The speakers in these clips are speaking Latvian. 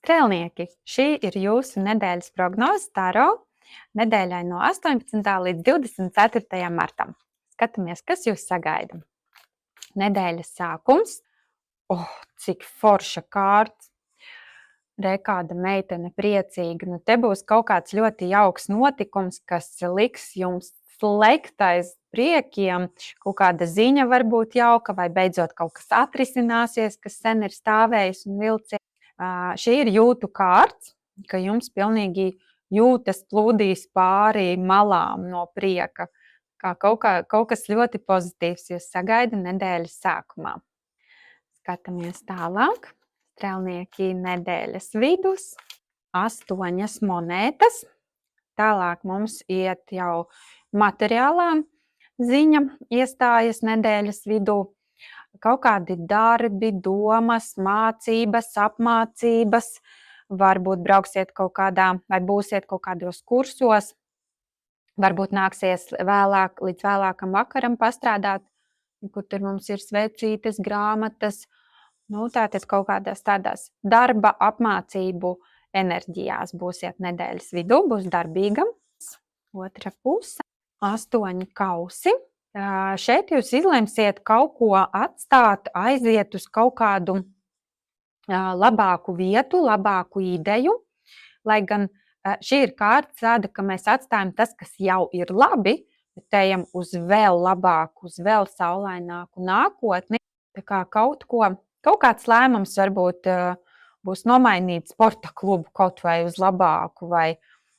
Strēlnieki, šī ir jūsu nedēļas prognoze Taro nedēļai no 18. līdz 24. martam. Skatāmies, kas jūs sagaida. Nedēļas sākums. Cik forša kārta. Re, kāda meitene priecīga. Nu, te būs kaut kāds ļoti jauks notikums, kas liks jums slēgt aiz priekiem. Kaut kāda ziņa var būt jauka, vai beidzot kaut kas atrisināsies, kas sen ir stāvējis un vilcies. Šī ir jūtu kārts, ka jums pilnīgi jūtas plūdīs pāri malām no prieka. Kā kaut kas ļoti pozitīvs jūs sagaida nedēļas sākumā. Skatāmies tālāk. Strēlnieki nedēļas vidus. 8 monētas. Tālāk mums iet jau materiālā ziņa iestājas nedēļas vidū. Kaut kādi darbi, domas, mācības, apmācības. Varbūt brauksiet kaut kādā vai būsiet kaut kādos kursos. Varbūt nāksies līdz vēlākam vakaram pastrādāt, kur tur mums ir svecītes, grāmatas. Tātad kaut kādās tādās darba, apmācību enerģijās būsiet nedēļas vidū, būs darbīga. Otra puse. 8 kausi. Šeit jūs izlemsiet kaut ko atstāt, aiziet uz kaut kādu labāku vietu, labāku ideju. Lai gan šī ir kārta tāda, ka mēs atstājam tas, kas jau ir labi, bet ejam uz vēl labāku, uz vēl saulaināku nākotni. Tā kā kaut kāds lēmums varbūt būs nomainīt sporta klubu kaut vai uz labāku, vai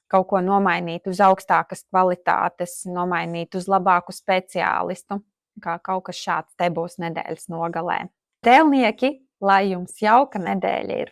kaut ko nomainīt uz augstākas kvalitātes, nomainīt uz labāku speciālistu. Kā kaut kas šāds te būs nedēļas nogalē. Strēlnieki, lai jums jauka nedēļa ir!